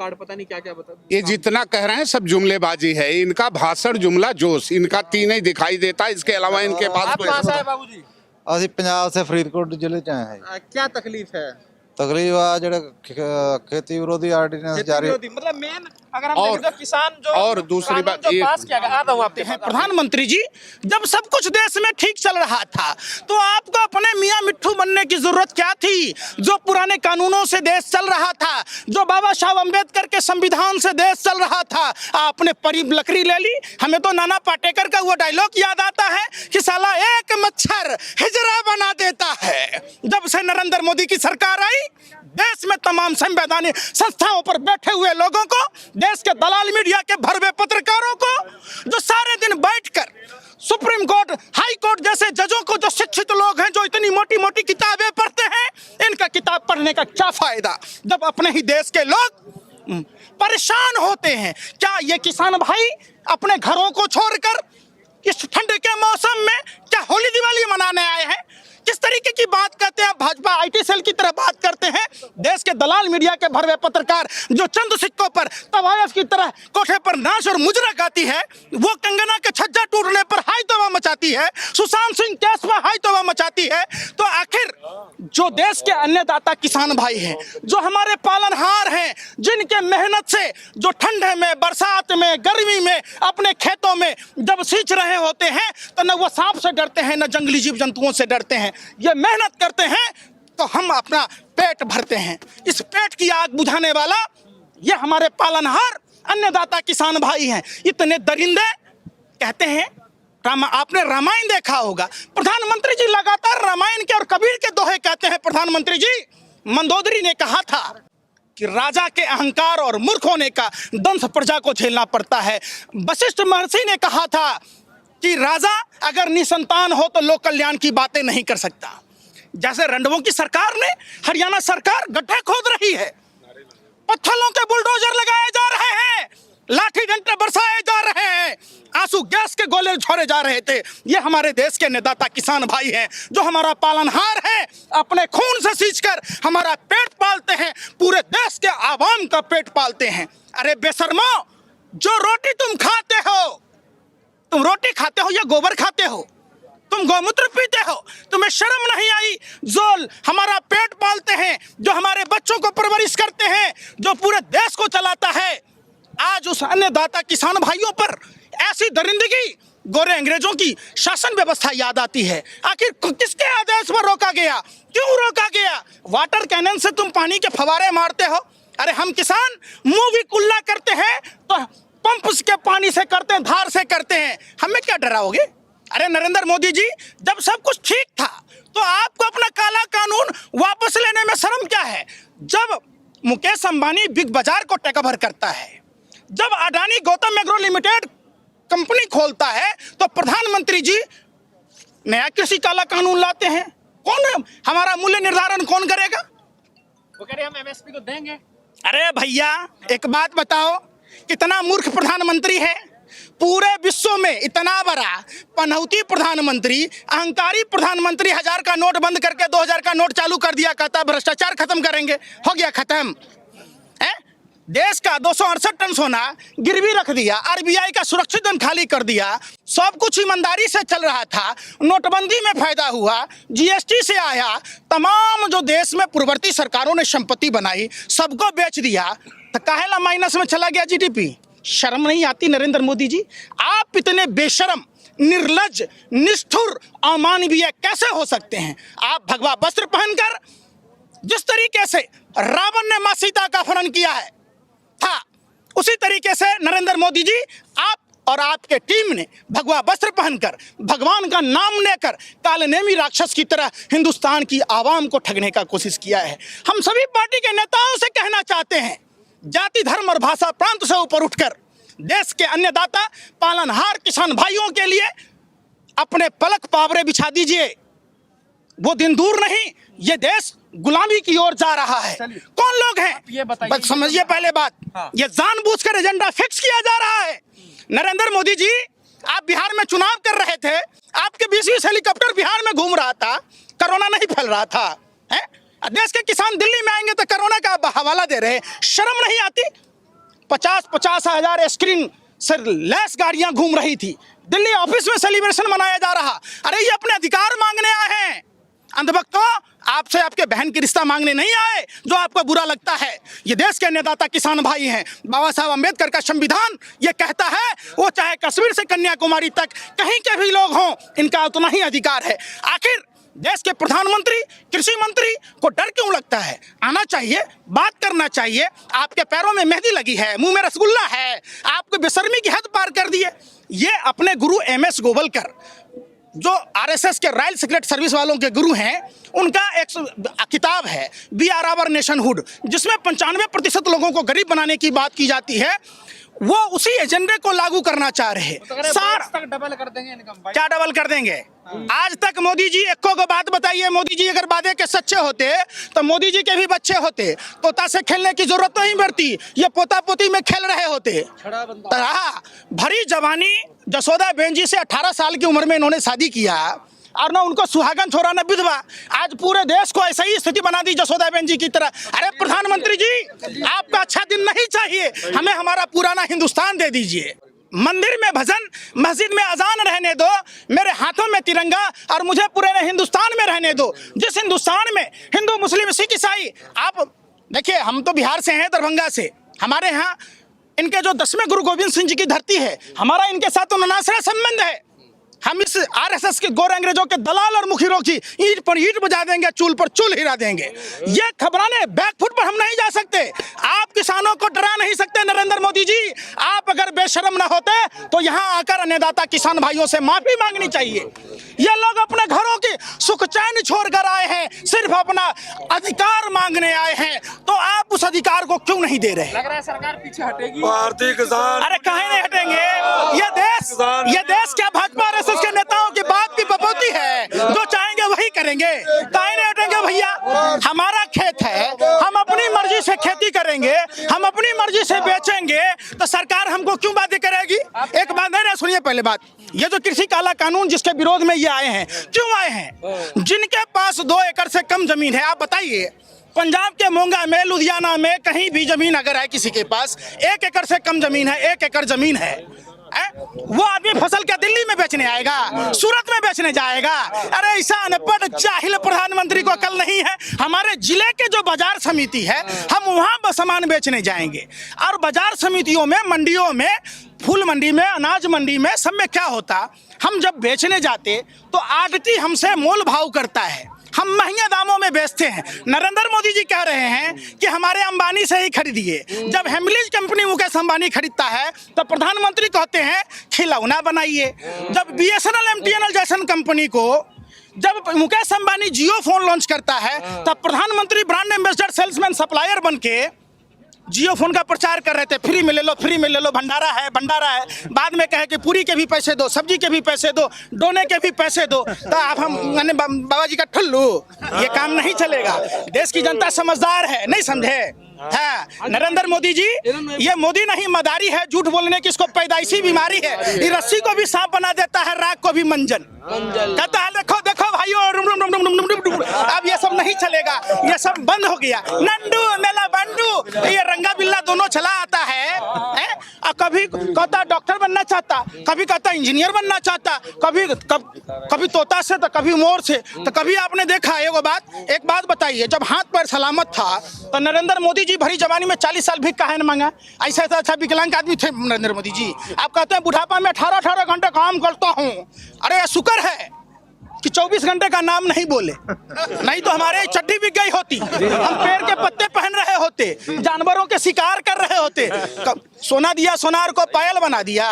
Card पता नहीं क्या क्या बता। ये जितना कह रहे हैं सब जुमलेबाजी है। इनका भाषण जुमला जोश, इनका तीन ही दिखाई देता है, इसके अलावा इनके पास आप कहाँ से आए बाबूजी? ਅਸੀਂ ਪੰਜਾਬ ਸੇ ਫਰੀਦਕੋਟ ਜ਼ਿਲ੍ਹੇ ਚ ਆਏ ਹਾਂ ਜੀ। क्या तकलीफ है? ਤਕਰੀਬ ਆ ਜਿਹੜੇ खेती विरोधी ऑर्डिनेंस जारी विरोधी मतलब मेन अगर हम और- देखें तो किसान जो और दूसरी कानून बात जो ये- पास किया गया, आता हूँ आपके पास। प्रधानमंत्री जी, जब सब कुछ देश में ठीक चल रहा था तो आपको अपने मियां मिट्ठू बनने की जरूरत क्या थी? जो पुराने कानूनों से देश चल रहा था, जो बाबा साहब अम्बेडकर के संविधान से देश चल रहा था, आपने परी लकड़ी ले ली। हमें तो नाना पाटेकर का वो डायलॉग याद आता है कि साला एक मच्छर हिजरा बना देता है। जब से नरेंद्र मोदी की सरकार आई, देश में तमाम संवैधानिक संस्थाओं पर बैठे हुए लोगों को, देश के दलाल मीडिया के भरवे पत्रकारों को, जो सारे दिन बैठकर सुप्रीम कोर्ट, हाई कोर्ट जैसे जजों को, जो शिक्षित लोग हैं, जो इतनी मोटी मोटी किताबें पढ़ते हैं, इनका किताब पढ़ने का क्या फायदा जब अपने ही देश के लोग परेशान होते हैं। क्या ये किसान भाई अपने घरों को छोड़कर इस ठंड के मौसम में क्या होली दिवाली मनाने आए हैं? किस तरीके की बात करते हैं? भाजपा आईटी सेल की तरह बात करते हैं। देश के दलाल मीडिया के भरवे पत्रकार जो चंद सिक्कों पर तवायफ की तरह कोठे पर नाच और मुजरा गाती है, वो कंगना के छज्जा टूटने पर हाई तौबा मचाती है, सुशांत सिंह केस पर हाई तौबा मचाती है। तो आखिर जो देश के अन्नदाता किसान भाई हैं, जो हमारे पालनहार हैं, जिनके मेहनत से जो ठंड में, बरसात में, गर्मी में अपने खेतों में जब सींच रहे होते हैं, तो न वो सांप से डरते हैं, न जंगली जीव जंतुओं से डरते हैं। ये मेहनत करते हैं तो हम अपना पेट भरते हैं। इस पेट की आग बुझाने वाला ये हमारे पालनहार अन्नदाता किसान भाई हैं। इतने दरिंदे कहते हैं। आपने रामायण देखा होगा, प्रधानमंत्री जी लगातार रामायण के और कबीर के दोहे कहते हैं। प्रधानमंत्री जी, मंदोदरी ने कहा था कि राजा के अहंकार और मूर्ख होने का दंश प्रजा को झेलना पड़ता है। वशिष्ठ महर्षि ने कहा था कि राजा अगर निसंतान हो तो लोक कल्याण की बातें नहीं कर सकता। जैसे रंडवों की सरकार ने, हरियाणा सरकार गड्ढे खोद रही है, पत्थरों के बुलडोजर लगाए जा रहे हैं, लाठी डंडे बरसाए जा रहे हैं, आंसू गैस के गोले छोड़े जा रहे थे। ये हमारे देश के अन्नदाता किसान भाई हैं, जो हमारा पालनहार है, अपने खून से सींचकर हमारा पेट पालते हैं, पूरे देश के आवाम का पेट पालते हैं। अरे बेशर्मो, जो रोटी तुम खाते हो, तुम रोटी खाते हो या गोबर खाते हो? तुम गौमूत्र पीते हो? तुम्हें शर्म नहीं आई? जो हमारा पेट पालते हैं, जो हमारे बच्चों को परवरिश करते हैं, जो पूरे देश को चलाता है, आज उस अन्नदाता किसान भाइयों पर ऐसी दरिंदगी, गोरे अंग्रेजों की शासन व्यवस्था याद आती है। आखिर किसके आदेश पर रोका गया? क्यों रोका गया? वाटर कैनन से तुम पानी के फवारे मारते हो। अरे हम किसान मुंह भी कुल्ला करते हैं तो पंप के पानी से करते हैं, धार से करते हैं, हमें क्या डराओगे? अरे नरेंद्र मोदी जी, जब सब कुछ ठीक था तो आपको अपना काला कानून वापस लेने में शर्म क्या है? जब मुकेश अंबानी बिग बाजार को टेक ओवर करता है, जब Adani Gautam agro limited company खोलता है, तो प्रधानमंत्री जी नया कृषि काला कानून लाते हैं। कौन हमारा मूल्य निर्धारण कौन करेगा? वो कह रहे हम एमएसपी को देंगे। अरे भैया, एक बात बताओ, कितना मूर्ख प्रधानमंत्री है? पूरे विश्व में इतना बड़ा पनौती प्रधानमंत्री, अहंकारी प्रधानमंत्री 1000 का नोट बंद करके 2000 का नोट चालू कर दिया, कहता भ्रष्टाचार खत्म करेंगे। हो गया खत्म है? देश का 268 टन सोना गिरवी रख दिया, आरबीआई का सुरक्षित धन खाली कर दिया, सब कुछ ईमानदारी से चल रहा था, नोटबंदी में फायदा हुआ, जीएसटी से आया, तमाम जो देश में पूर्ववर्ती सरकारों ने संपत्ति बनाई सबको बेच दिया, तो काहेला माइनस में चला गया जीडीपी? शर्म नहीं आती नरेंद्र मोदी जी? आप इतने बेशर्म, निर्लज्ज, निष्ठुर, अमानवीय कैसे हो सकते हैं? आप भगवा वस्त्र पहनकर जिस तरीके से रावण ने मां सीता का अपहरण किया है था, उसी तरीके से नरेंद्र मोदी जी, आप और आपके टीम ने भगवा वस्त्र पहनकर, भगवान का नाम लेकर कालनेमी राक्षस की तरह हिंदुस्तान की आवाम को ठगने का कोशिश किया है। हम सभी पार्टी के नेताओं से कहना चाहते हैं, जाति, धर्म और भाषा प्रांत से ऊपर उठकर देश के अन्नदाता पालनहार किसान भाइयों के लिए अपने पलक पावरे बिछा दीजिए। वो दिन दूर नहीं, ये देश गुलामी की ओर जा रहा है। कौन लोग हैं ये बताइए। बस समझिए पहले बात। हाँ। ये जानबूझकर एजेंडा फिक्स किया जा रहा है। नरेंद्र मोदी जी, आप बिहार में चुनाव कर रहे थे, आपके 20 हेलीकॉप्टर बिहार में घूम रहा था, कोरोना नहीं फैल रहा था, है? देश के किसान दिल्ली में आएंगे तो कोरोना का हवाला दे रहे हैं। शर्म नहीं आती? 50-50 हजार स्क्रीन से लैस गाड़ियां घूम रही थी। दिल्ली ऑफिस में सेलिब्रेशन मनाया जा रहा। अरे ये अपने अधिकार मांगने आए हैं। अंधभक्तों, आपसे आपके बहन की रिश्ता मांगने नहीं आए जो आपको बुरा लगता है। ये देश के अन्नदाता किसान भाई हैं। बाबा साहब अम्बेडकर का संविधान ये कहता है, वो चाहे कश्मीर से कन्याकुमारी तक कहीं के भी लोग हों, इनका उतना ही अधिकार है। आखिर देश के प्रधानमंत्री, कृषि मंत्री को डर क्यों लगता है? आना चाहिए, बात करना चाहिए। आपके पैरों में मेहंदी लगी है, मुंह में रसगुल्ला है, आपको बेशर्मी की हद पार कर दिए। ये अपने गुरु MS गोवलकर, जो RSS के रॉयल सीक्रेट सर्विस वालों के गुरु हैं, उनका एक किताब है वी आर आवर नेशनहुड, जिसमें 95% लोगों को गरीब बनाने की बात की जाती है। वो उसी एजेंडे को लागू करना चाह रहे हैं। तक डबल कर देंगे इनकम भाई। क्या डबल कर देंगे? आज तक मोदी जी एको को बात बताइए, मोदी जी अगर वादे के सच्चे होते तो मोदी जी के भी बच्चे होते, तोता से खेलने की जरूरत नहीं पड़ती, ये पोता पोती में खेल रहे होते। भरी जवानी जसोदा बेन जी से 18 साल की उम्र में इन्होंने शादी किया, और ना उनको सुहागन छोरा न विधवा। आज पूरे देश को ऐसा ही स्थिति बना दी जसोदा बेन जी की तरह। अरे प्रधानमंत्री जी, आपका अच्छा दिन नहीं चाहिए, हमें हमारा पुराना हिंदुस्तान दे दीजिए। मंदिर में भजन, मस्जिद में अजान रहने दो, मेरे हाथों में तिरंगा और मुझे पूरे हिंदुस्तान में रहने दो। जिस हिंदुस्तान में हिंदू, मुस्लिम, सिख, ईसाई, आप देखिए, हम तो बिहार से हैं, दरभंगा से। हमारे यहाँ इनके जो 10वें गुरु गोविंद सिंह जी की धरती है, हमारा इनके साथ तो ननासरा संबंध है। हम इस RSS के गोर अंग्रेजों के दलाल और मुखिरों की ईंट पर ईंट बजा देंगे, चूल पर चूल हिला देंगे। ये खबराने बैकफुट पर हम नहीं जा सकते। आप किसानों को डरा नहीं सकते नरेंद्र मोदी जी। आप अगर बेशरम ना होते तो यहाँ आकर अन्नदाता किसान भाइयों से माफी मांगनी चाहिए। ये लोग अपने घरों की सुख चैन छोड़ कर आए हैं, सिर्फ अपना अधिकार मांगने आए हैं, तो आप उस अधिकार को क्यों नहीं दे रहे? लग रहा है सरकार पीछे हटेगी। भारतीय किसान, अरे काहे नहीं हटेंगे? ये देश क्या भाजपा RSS के नेताओं की बाप की बपोती है? जो चाहेंगे वही करेंगे, काहे नहीं हटेंगे भैया? हमारा खेत है, हम अपनी मर्जी से खेती करेंगे, हम अपनी मर्जी से बेचेंगे, तो सरकार हमको क्यों बातें करेगी? एक बात नहीं, सुनिए पहले बात, ये जो कृषि काला कानून जिसके विरोध में ये आए हैं, क्यों आए हैं? जिनके पास 2 एकड़ से कम जमीन है, आप बताइए, पंजाब के मोंगा में, लुधियाना में कहीं भी जमीन अगर है किसी के पास, 1 एकड़ से कम जमीन है, 1 एकड़ जमीन है, वो आदमी फसल क्या दिल्ली में बेचने आएगा, सूरत में बेचने जाएगा? अरे ऐसा अनपढ़ जाहिल प्रधानमंत्री को अकल नहीं है। हमारे जिले के जो बाजार समिति है, हम वहाँ सामान बेचने जाएंगे, और बाजार समितियों में, मंडियों में, फूल मंडी में, अनाज मंडी में, सब में क्या होता, हम जब बेचने जाते तो आड़ती हमसे मोल भाव करता है, हम महंगे दामों में बेचते हैं। नरेंद्र मोदी जी कह रहे हैं कि हमारे अंबानी से ही खरीदिए। जब हेमलीज कंपनी मुकेश अंबानी खरीदता है तो प्रधानमंत्री कहते हैं खिलौना बनाइए। जब BSNL MTNL जैसन कंपनी को, जब मुकेश अंबानी जियो फोन लॉन्च करता है, तब प्रधानमंत्री ब्रांड एम्बेसडर, सेल्समैन, सप्लायर बन के जियो फोन का प्रचार कर रहे थे, फ्री में ले लो, फ्री में ले लो, भंडारा है, भंडारा है। बाद में कहे कि पूरी के भी पैसे दो, सब्जी के भी पैसे दो, डोने के भी पैसे दो। तो आप हम बाबा जी का ठुल्लू, ये काम नहीं चलेगा। देश की जनता समझदार है, नहीं समझे? है नरेंद्र मोदी जी, ये मोदी नहीं मदारी है, झूठ बोलने की इसको पैदाइशी बीमारी है। ये रस्सी को भी सांप बना देता है, राख को भी मंजन कहता है। देखो देखो भाइयों, अब ये सब नहीं चलेगा, ये सब बंद हो गया। नंडू मेला बंडू, ये रंगा बिल्ला दोनों चला आता है। और कभी कहता डॉक्टर बनना चाहता, कभी कहता इंजीनियर बनना चाहता, कभी तोता से तो कभी मोर से। तो कभी आपने देखा एक बात बताइए, जब हाथ पैर सलामत था तो नरेंद्र मोदी जी भरी जवानी में 40 साल भी काहे न मांगा? ऐसा अच्छा विकलांग आदमी थे नरेंद्र मोदी जी। आप कहते हैं बुढ़ापा में 18 घंटे काम करता हूँ। अरे शुक्र है कि 24 घंटे का नाम नहीं बोले, नहीं तो हमारे चड्डी बिक गई होती, हम पेड़ के पत्ते पहन रहे होते, जानवरों के शिकार कर रहे होते। सोना दिया सोनार को पायल बना दिया।